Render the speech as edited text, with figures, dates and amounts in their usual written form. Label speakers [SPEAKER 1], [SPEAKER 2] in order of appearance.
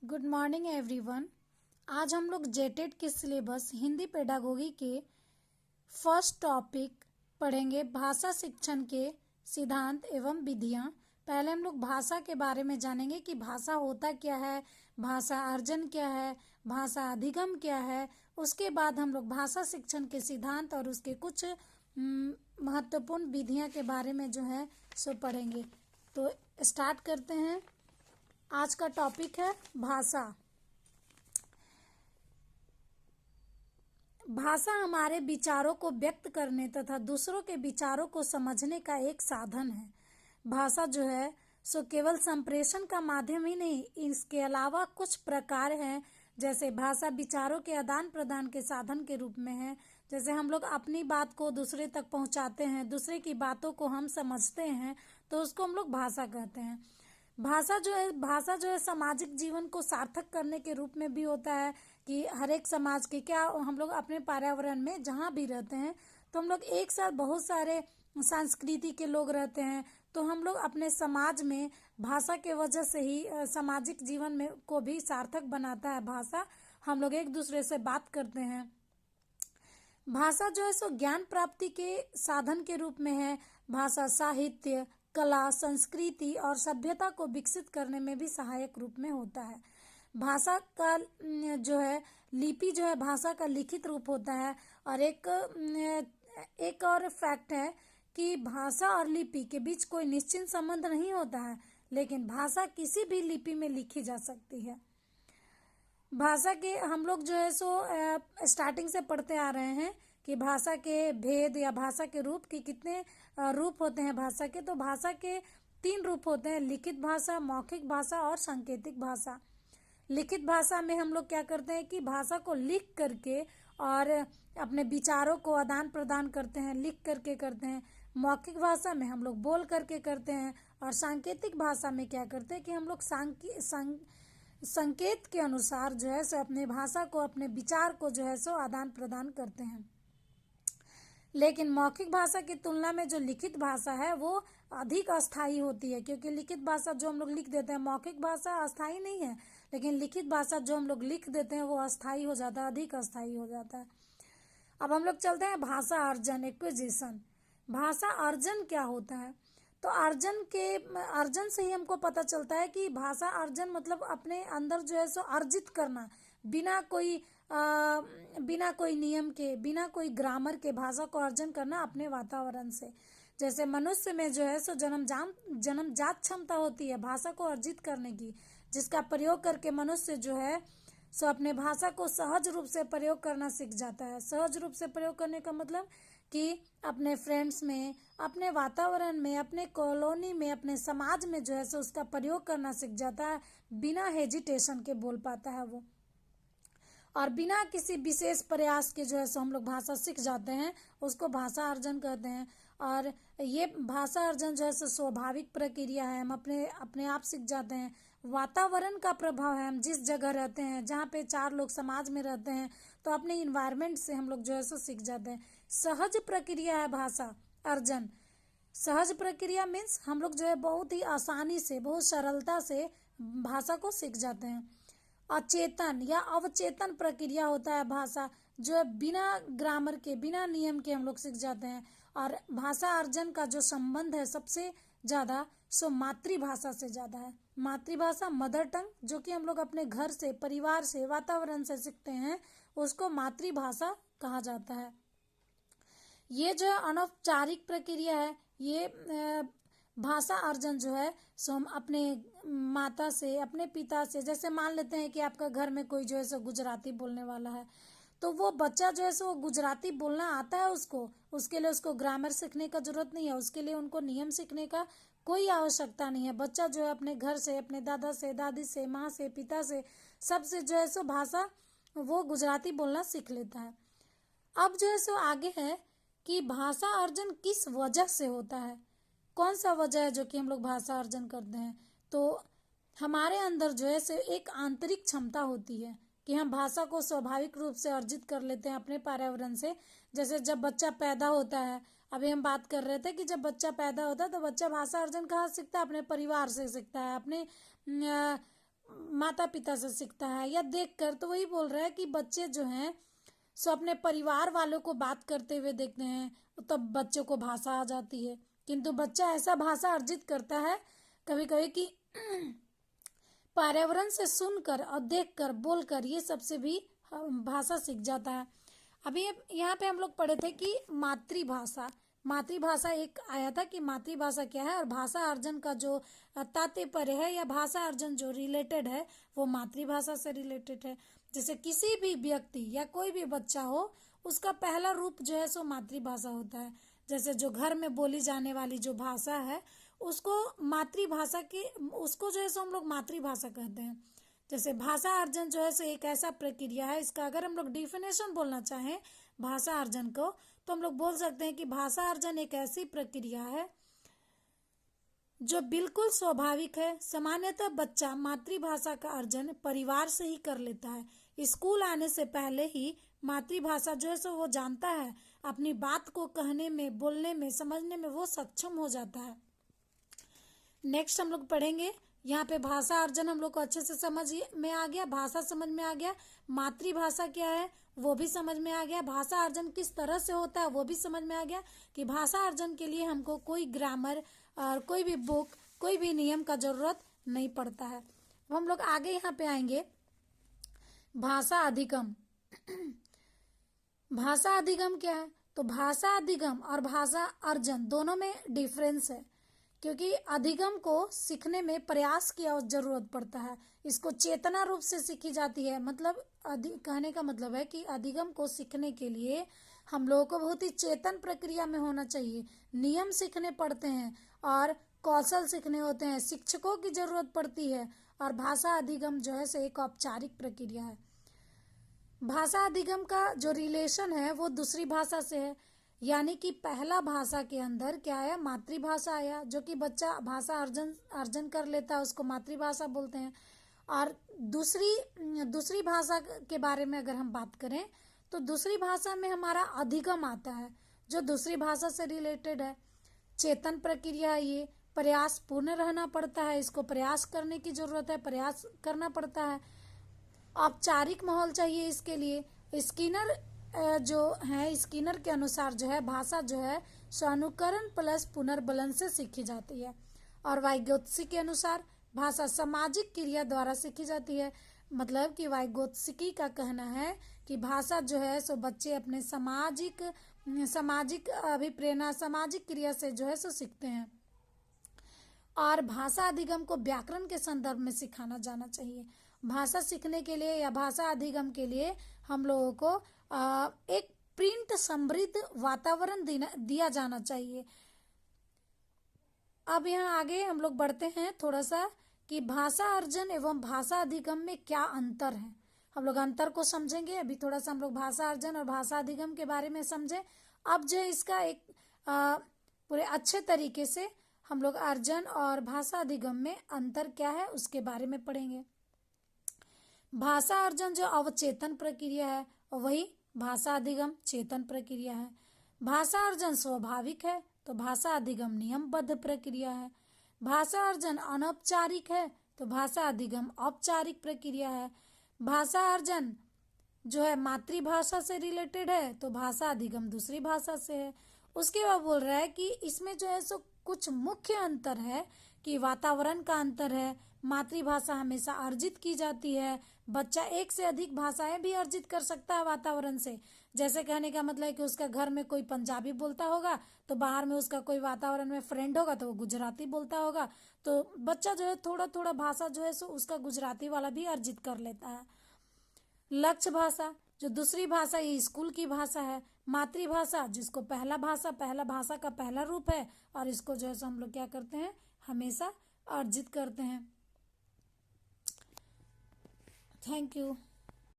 [SPEAKER 1] Good morning everyone. आज हम लोग जेटेड के सिलेबस हिंदी पेडागोगी के फर्स्ट टॉपिक पढ़ेंगे, भाषा शिक्षण के सिद्धांत एवं विधियाँ। पहले हम लोग भाषा के बारे में जानेंगे कि भाषा होता क्या है, भाषा अर्जन क्या है, भाषा अधिगम क्या है। उसके बाद हम लोग भाषा शिक्षण के सिद्धांत और उसके कुछ महत्वपूर्ण विधियाँ के बारे में जो है सो पढ़ेंगे। तो स्टार्ट करते हैं। आज का टॉपिक है भाषा। भाषा हमारे विचारों को व्यक्त करने तथा दूसरों के विचारों को समझने का एक साधन है। भाषा जो है सो केवल संप्रेषण का माध्यम ही नहीं, इसके अलावा कुछ प्रकार हैं। जैसे भाषा विचारों के आदान प्रदान के साधन के रूप में है। जैसे हम लोग अपनी बात को दूसरे तक पहुंचाते हैं, दूसरे की बातों को हम समझते हैं, तो उसको हम लोग भाषा कहते हैं। भाषा जो है सामाजिक जीवन को सार्थक करने के रूप में भी होता है कि हर एक समाज के क्या हम लोग अपने पर्यावरण में जहाँ भी रहते हैं तो हम लोग एक साथ बहुत सारे संस्कृति के लोग रहते हैं, तो हम लोग अपने समाज में भाषा के वजह से ही सामाजिक जीवन में को भी सार्थक बनाता है। भाषा हम लोग एक दूसरे से बात करते हैं। भाषा जो है सो ज्ञान प्राप्ति के साधन के रूप में है। भाषा साहित्य, कला, संस्कृति और सभ्यता को विकसित करने में भी सहायक रूप में होता है। भाषा का जो है लिपि जो है भाषा का लिखित रूप होता है। और एक और फैक्ट है कि भाषा और लिपि के बीच कोई निश्चित संबंध नहीं होता है, लेकिन भाषा किसी भी लिपि में लिखी जा सकती है। भाषा के हम लोग जो है सो स्टार्टिंग से पढ़ते आ रहे हैं कि भाषा के भेद या भाषा के रूप के कितने रूप होते हैं भाषा के। तो भाषा के 3 रूप होते हैं, लिखित भाषा, मौखिक भाषा और सांकेतिक भाषा। लिखित भाषा में हम लोग क्या करते हैं कि भाषा को लिख करके और अपने विचारों को आदान प्रदान करते हैं, लिख करके करते हैं। मौखिक भाषा में हम लोग बोल करके करते हैं। और सांकेतिक भाषा में क्या करते हैं कि हम लोग संकेत के अनुसार जो है सो अपने भाषा को, अपने विचार को जो है सो आदान प्रदान करते हैं। लेकिन मौखिक भाषा की तुलना में जो लिखित भाषा है वो अधिक अस्थायी होती है, क्योंकि लिखित भाषा जो हम लोग लिख देते हैं, मौखिक भाषा अस्थायी नहीं है, लेकिन लिखित भाषा जो हम लोग लिख देते हैं वो अस्थायी हो जाता है, अधिक अस्थायी हो जाता है। अब हम लोग चलते हैं भाषा अर्जन, एक्विजिशन। भाषा अर्जन क्या होता है? तो अर्जन से ही हमको पता चलता है कि भाषा अर्जन मतलब अपने अंदर जो है सो अर्जित करना, बिना कोई नियम के, बिना कोई ग्रामर के भाषा को अर्जन करना अपने वातावरण से। जैसे मनुष्य में जो है सो जन्मजात क्षमता होती है भाषा को अर्जित करने की, जिसका प्रयोग करके मनुष्य जो है सो अपने भाषा को सहज रूप से प्रयोग करना सीख जाता है। सहज रूप से प्रयोग करने का मतलब कि अपने फ्रेंड्स में, अपने वातावरण में, अपने कॉलोनी में, अपने समाज में जो है सो उसका प्रयोग करना सीख जाता है। बिना हेजिटेशन के बोल पाता है वो, और बिना किसी विशेष प्रयास के जो है सो हम लोग भाषा सीख जाते हैं, उसको भाषा अर्जन कहते हैं। और ये भाषा अर्जन जो है सो स्वाभाविक प्रक्रिया है, हम अपने आप सीख जाते हैं। वातावरण का प्रभाव है, हम जिस जगह रहते हैं, जहाँ पे 4 लोग समाज में रहते हैं, तो अपने इन्वायरमेंट से हम लोग जो है सो सीख जाते हैं। सहज प्रक्रिया है भाषा अर्जन। सहज प्रक्रिया मीन्स हम लोग जो है बहुत ही आसानी से, बहुत सरलता से भाषा को सीख जाते हैं। अचेतन या अवचेतन प्रक्रिया होता है भाषा, जो है बिना ग्रामर के, बिना नियम के हम लोग सीख जाते हैं। और भाषा अर्जन का जो संबंध है सबसे ज़्यादा सो मातृभाषा से ज़्यादा है। मातृभाषा, मदर टंग, जो कि हम लोग अपने घर से, परिवार से, वातावरण से सीखते हैं, उसको मातृभाषा कहा जाता है। ये जो अनौपचारिक प्रक्रिया है, ये भाषा अर्जन जो है सो हम अपने माता से, अपने पिता से, जैसे मान लेते हैं कि आपका घर में कोई जो है सो गुजराती बोलने वाला है, तो वो बच्चा जो है सो गुजराती बोलना आता है उसको, उसके लिए उसको ग्रामर सीखने का जरूरत नहीं है, उसके लिए उनको नियम सीखने का कोई आवश्यकता नहीं है। बच्चा जो है अपने घर से, अपने दादा से, दादी से, माँ से, पिता से, सबसे जो है सो भाषा वो गुजराती बोलना सीख लेता है। अब जो है सो आगे है कि भाषा अर्जन किस वजह से होता है, कौन सा वजह है जो कि हम लोग भाषा अर्जन करते हैं। तो हमारे अंदर जो है सो एक आंतरिक क्षमता होती है कि हम भाषा को स्वाभाविक रूप से अर्जित कर लेते हैं अपने पर्यावरण से। जैसे जब बच्चा पैदा होता है, अभी हम बात कर रहे थे कि जब बच्चा पैदा होता है तो बच्चा भाषा अर्जन कहाँ सीखता है? अपने परिवार से सीखता है, अपने माता पिता से सीखता है या देखकर, तो वही बोल रहा है कि बच्चे जो हैं सो अपने परिवार वालों को बात करते हुए देखते हैं, तब बच्चों को भाषा आ जाती है। किंतु बच्चा ऐसा भाषा अर्जित करता है कभी कभी कि पर्यावरण से सुनकर और देखकर बोलकर ये सबसे भी भाषा सीख जाता है। अभी यहाँ पे हम लोग पढ़े थे कि मातृभाषा, मातृभाषा एक आया था कि मातृभाषा क्या है, और भाषा अर्जन का जो तात्पर्य है या भाषा अर्जन जो रिलेटेड है वो मातृभाषा से रिलेटेड है। जैसे किसी भी व्यक्ति या कोई भी बच्चा हो, उसका पहला रूप जो है सो मातृभाषा होता है। जैसे जो घर में बोली जाने वाली जो भाषा है उसको मातृभाषा की, उसको जो है सो हम लोग मातृभाषा कहते हैं। जैसे भाषा अर्जन जो है सो एक ऐसा प्रक्रिया है, इसका अगर हम लोग डिफिनेशन बोलना चाहें भाषा अर्जन को, तो हम लोग बोल सकते हैं कि भाषा अर्जन एक ऐसी प्रक्रिया है जो बिल्कुल स्वाभाविक है। सामान्यतः बच्चा मातृभाषा का अर्जन परिवार से ही कर लेता है। स्कूल आने से पहले ही मातृभाषा जो है सो वो जानता है, अपनी बात को कहने में, बोलने में, समझने में वो सक्षम हो जाता है। नेक्स्ट हम लोग पढ़ेंगे, यहाँ पे भाषा अर्जन हम लोग को अच्छे से समझ में आ गया, भाषा समझ में आ गया, मातृभाषा क्या है वो भी समझ में आ गया, भाषा अर्जन किस तरह से होता है वो भी समझ में आ गया कि भाषा अर्जन के लिए हमको कोई ग्रामर और कोई भी बुक, कोई भी नियम का जरूरत नहीं पड़ता है। अब हम लोग आगे यहाँ पे आएंगे, भाषा अधिगम। भाषा अधिगम क्या है? तो भाषा अधिगम और भाषा अर्जन दोनों में डिफरेंस है, क्योंकि अधिगम को सीखने में प्रयास की जरूरत पड़ता है, इसको चेतना रूप से सीखी जाती है। मतलब कहने का मतलब है कि अधिगम को सीखने के लिए हम लोगों को बहुत ही चेतन प्रक्रिया में होना चाहिए, नियम सीखने पड़ते हैं और कौशल सीखने होते हैं, शिक्षकों की जरूरत पड़ती है। और भाषा अधिगम जो है सो एक औपचारिक प्रक्रिया है। भाषा अधिगम का जो रिलेशन है वो दूसरी भाषा से है, यानी कि पहला भाषा के अंदर क्या आया, मातृभाषा आया, जो कि बच्चा भाषा अर्जन कर लेता है उसको मातृभाषा बोलते हैं। और दूसरी भाषा के बारे में अगर हम बात करें तो दूसरी भाषा में हमारा अधिगम आता है, जो दूसरी भाषा से रिलेटेड है। चेतन प्रक्रिया है, ये प्रयास पूर्ण रहना पड़ता है, इसको प्रयास करने की जरूरत है, प्रयास करना पड़ता है। औपचारिक माहौल चाहिए इसके लिए। स्किनर जो है, स्किनर के अनुसार जो है भाषा जो है अनुकरण प्लस पुनर्बलन से सीखी जाती है। और वाइगोत्स्की के अनुसार भाषा सामाजिक क्रिया द्वारा सीखी जाती है। मतलब कि वाइगोत्स्की का कहना है कि भाषा जो है सो बच्चे अपने सामाजिक अभिप्रेरणा, सामाजिक क्रिया से जो है सो सीखते हैं। और भाषा अधिगम को व्याकरण के संदर्भ में सिखाना जाना चाहिए। भाषा सीखने के लिए या भाषा अधिगम के लिए हम लोगों को एक प्रिंट समृद्ध वातावरण दिया जाना चाहिए। अब यहाँ आगे हम लोग बढ़ते हैं थोड़ा सा कि भाषा अर्जन एवं भाषा अधिगम में क्या अंतर है। हम लोग अंतर को समझेंगे। अभी थोड़ा सा हम लोग भाषा अर्जन और भाषा अधिगम के बारे में समझे। अब जो इसका एक पूरे अच्छे तरीके से हम लोग अर्जन और भाषा अधिगम में अंतर क्या है उसके बारे में पढ़ेंगे। भाषा अर्जन जो अवचेतन प्रक्रिया है और वही भाषा अधिगम चेतन प्रक्रिया है। भाषा अर्जन स्वाभाविक है तो भाषा अधिगम नियमबद्ध प्रक्रिया है। भाषा अर्जन अनौपचारिक है तो भाषा अधिगम औपचारिक प्रक्रिया है। भाषा अर्जन जो है मातृभाषा से रिलेटेड है तो भाषा अधिगम दूसरी भाषा से है। उसके बाद बोल रहा है कि इसमें जो है सो कुछ मुख्य अंतर है कि वातावरण का अंतर है। मातृभाषा हमेशा अर्जित की जाती है। बच्चा एक से अधिक भाषाएं भी अर्जित कर सकता है वातावरण से। जैसे कहने का मतलब है कि उसका घर में कोई पंजाबी बोलता होगा तो बाहर में उसका कोई वातावरण में फ्रेंड होगा तो वो गुजराती बोलता होगा, तो बच्चा जो है थोड़ा थोड़ा भाषा जो है सो उसका गुजराती वाला भी अर्जित कर लेता है। लक्ष्य भाषा जो दूसरी भाषा ये स्कूल की भाषा है। मातृभाषा जिसको पहला भाषा का पहला रूप है और इसको जो है सो हम लोग क्या करते हैं हमेशा अर्जित करते हैं। Thank you.